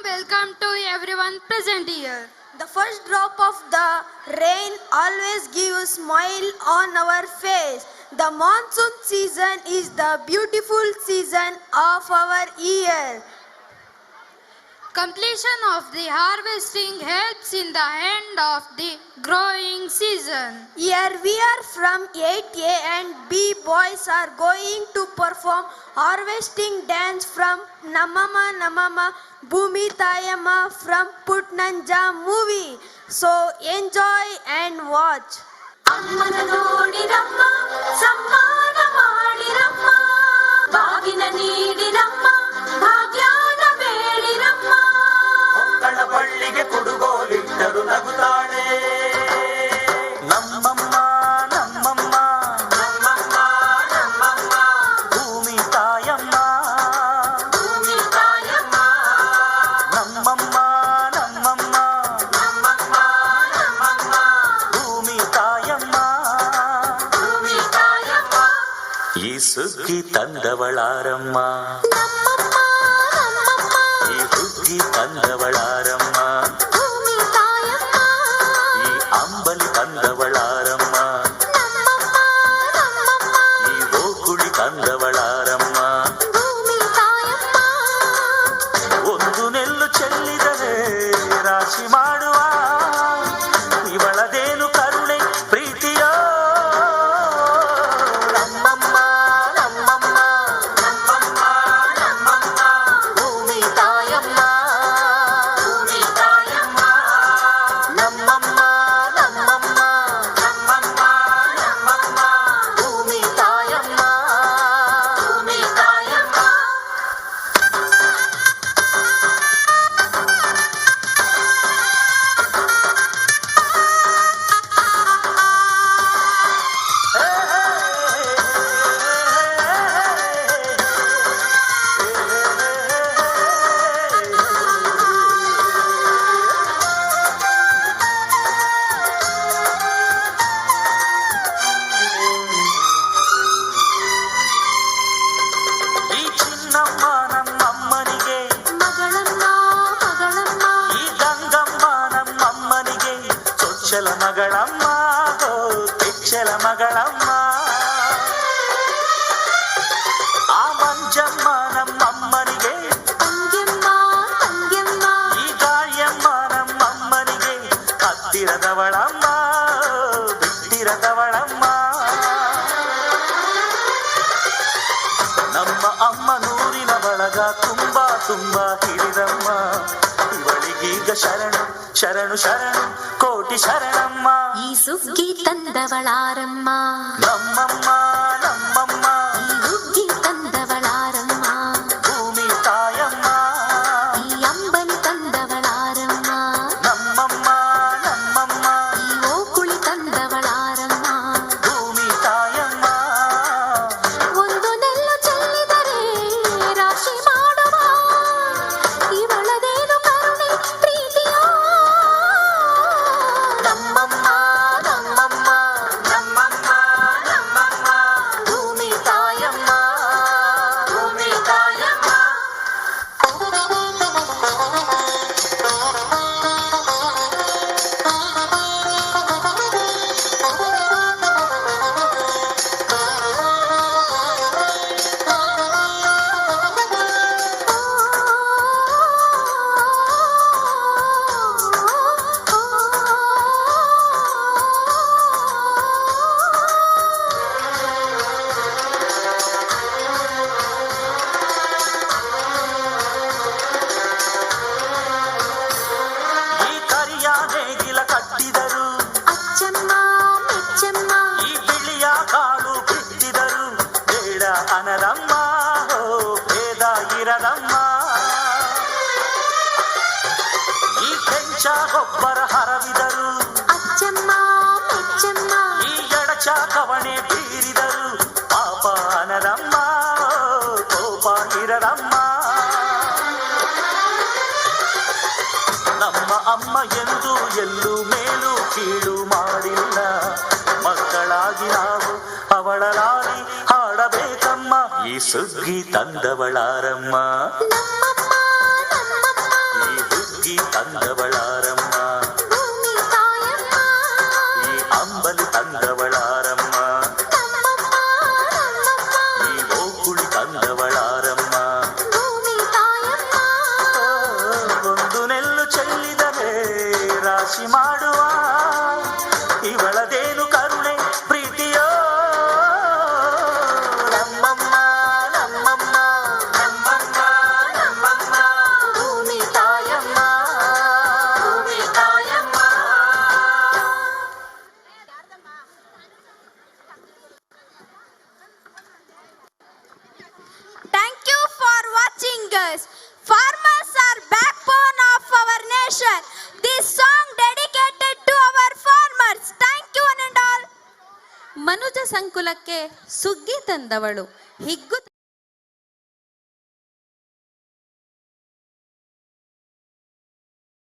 welcome to everyone present here. The first drop of the rain always gives a smile on our face. The monsoon season is the beautiful season of our year. Completion of the harvesting helps in the end of the growing season. Here we are from 8A and B boys are going to perform harvesting dance from Namama Namama Bhumi Tayama from Putnanja movie. So enjoy and watch. ಅಮ್ಮನ ನೋಡಿರಮ್ಮ ಸಮ್ಮಾನ ಮಾಡಿರಮ್ಮ ಬಾಗಿನ ನೀಡಿರಮ್ಮ ಭಾಗ್ಯಾನ ಬೇಡಿರಮ್ಮ ಮಕ್ಕಳ ಬಳ್ಳಿಗೆ ಕುಡುಗೋಲಿಟ್ಟರು ನಗುತ್ತಾಳೆ ನಮ್ಮಮ್ಮ ನಮ್ಮಮ್ಮ ನಮ್ಮಮ್ಮ ನಮ್ಮಮ್ಮ ಭೂಮಿ ತಾಯಮ್ಮ ಭೂಮಿ ತಾಯಮ್ಮ ನಮ್ಮಮ್ಮ ನಮ್ಮಮ್ಮ ನಮ್ಮಮ್ಮ ನಮ್ಮಮ್ಮ ಭೂಮಿ ತಾಯಮ್ಮ ಭೂಮಿ ತಾಯಮ್ಮ ಈ ಸುಗ್ಗಿ ತಂದವಳಾರಮ್ಮ ಈ ಹುಗ್ಗಿ ತಂದವಳಾರಮ್ಮ ಭೂಮಿ ತಾಯಮ್ಮ ಈ ಅಂಬಲಿ ತಂದವಳಾರಮ್ಮ ಈ ಓಕುಳಿ ತಂದವಳಾರಮ್ಮ ಭೂಮಿ ತಾಯಮ್ಮ ಒಂದು ನೆಲ್ಲು ಚೆಲ್ಲಿದರೆ ರಾಶಿ ಮಾಡುವ ಇವಳದೇನು ಕರುಣೆ ಪ್ರೀತಿಯೋ ನಮ್ಮಮ್ಮ ನಮ್ಮಮ್ಮ ನಮ್ಮಮ್ಮ ನಮ್ಮಮ್ಮ ಭೂಮಿ ತಾಯಮ್ಮ ಭೂಮಿ ತಾಯಮ್ಮ ನಮ್ಮಮ್ಮ ನಮ್ಮಮ್ಮ ನಮ್ಮಮ್ಮ ನಮ್ಮಮ್ಮ ಭೂಮಿ ತಾಯಮ್ಮ ಭೂಮಿ ತಾಯಮ್ಮ ಈ ಚಿನ್ನಮ್ಮ ನಮ್ಮಮ್ಮನಿಗೆ ಮಗಳಮ್ಮ ಮಗಳಮ್ಮ ಈ ಗಂಗಮ್ಮ ನಮ್ಮಮ್ಮನಿಗೆ ಚೊಚ್ಚಲ ಮಗಳಮ್ಮ ಕೆಚ್ಚಲ ಮಗಳಮ್ಮ ಆ ಮಂಜಮ್ಮ ನಮ್ಮಮ್ಮನಿಗೆ ತಂಗ್ಯಮ್ಮ ತಂಗ್ಯಮ್ಮ ಈ ಗಾಳಿಯಮ್ಮ ನಮ್ಮಮ್ಮನಿಗೆ ಹತ್ತಿರದವಳಮ್ಮ ಬಿಟ್ಟಿರದವಳಮ್ಮ ನಮ್ಮ ಅಮ್ಮ ನೂರಿನ ಬಳಗ ತುಂಬಾ ತುಂಬಾ ಹಿರಿದಮ್ಮ ಇವಳಿಗೀಗ ಶರಣು ಶರಣು ಶರಣು ಕೋಟಿ ಶರಣಮ್ಮ ಈ ಸುಗ್ಗಿ ತಂದವಳಾರಮ್ಮ ನಮ್ಮಮ್ಮ ನಮ್ಮಮ್ಮ ಈ ಹುಗ್ಗಿ ತಂದವಳಾರಮ್ಮ ಭೂಮಿ ತಾಯಮ್ಮ ಈ ಅಂಬಲಿ ತಂದವಳಾರಮ್ಮ ನಮ್ಮಮ್ಮ ನಮ್ಮಮ್ಮ ಈ ಓಕುಳಿ ತಂದವಳಾರಮ್ಮ ಭೂಮಿ ತಾಯಮ್ಮ ಒಂದು ನೆಲ್ಲು ಚೆಲ್ಲಿದರೆ ರಾಶಿ ಮಾಡುವ ಇವಳದೇನು ಕರುಣೆ ಪ್ರೀತಿಯೋ ನಮ್ಮಮ್ಮ ನಮ್ಮಮ್ಮ ನಮ್ಮಮ್ಮ ನಮ್ಮಮ್ಮ ಭೂಮಿ ತಾಯಮ್ಮ ಭೂಮಿ ತಾಯಮ್ಮ ಈ ಕರಿಯ ನೇಗಿಲ ಕಟ್ಟಿದರು ಅಚ್ಚಮ್ಮ ಮೆಚ್ಚಮ್ಮ ಈ ಬಿಳಿಯ ಕಾಳು ಬಿತ್ತಿದರು ಬೇಡ ಅನರಮ್ಮ ಭೇದ ಇರದಮ್ಮ ಈ ಕೆಂಚ ಗೊಬ್ಬರ ಹರವಿದರು ಅಚ್ಚಮ್ಮ ಮೆಚ್ಚಮ್ಮ ಈ ಎಡಚ ಕವಣೆ ಬೀರಿದರು ಪಾಪ ಅನರಮ್ಮ ಕೋಪ ಇರದಮ್ಮ ನಮ್ಮ ಅಮ್ಮ ಎಂದು ಎಲ್ಲೂ ಮೇಲು ಕೀಳು ಮಾಡಿಲ್ಲ ಮಕ್ಕಳಾಗಿ ನಾವು ಅವಳ ಲಾಲಿ ಹಾಡಬೇಕಮ್ಮ ಈ ಸುಗ್ಗಿ ತಂದವಳಾರಮ್ಮ ನಮ್ಮಮ್ಮ ನಮ್ಮಮ್ಮ ಈ ಸುಗ್ಗಿ ತಂದವಳಾರಮ್ಮ ಭೂಮಿ ತಾಯಮ್ಮ ಈ ಅಂಬಲಿ ತಂದವಳಾರಮ್ಮ ನಮ್ಮಮ್ಮ ನಮ್ಮಮ್ಮ ಈ ಓಕುಳಿ ತಂದವಳಾರಮ್ಮ ಭೂಮಿ ತಾಯಮ್ಮ ಒಂದು ನೆಲ್ಲು ಚೆಲ್ಲಿದರೆ ರಾಶಿ ಮಾಡುವ ಇವಳದೇನು ಕರುಣೆ ಪ್ರೀತಿಯೋ ನಮ್ಮಮ್ಮ ನಮ್ಮಮ್ಮ ನಮ್ಮಮ್ಮ ನಮ್ಮಮ್ಮ ಭೂಮಿ ತಾಯಮ್ಮ ಭೂಮಿ ತಾಯಮ್ಮ Thank you for watching us. Farmers are backbone of our nation. This song dedicated to our farmers. Thank you one and all. ಮನುಜ ಸಂಕುಲಕ್ಕೆ ಸುಗ್ಗಿ ತಂದವಳು ಹಿಗ್ಗು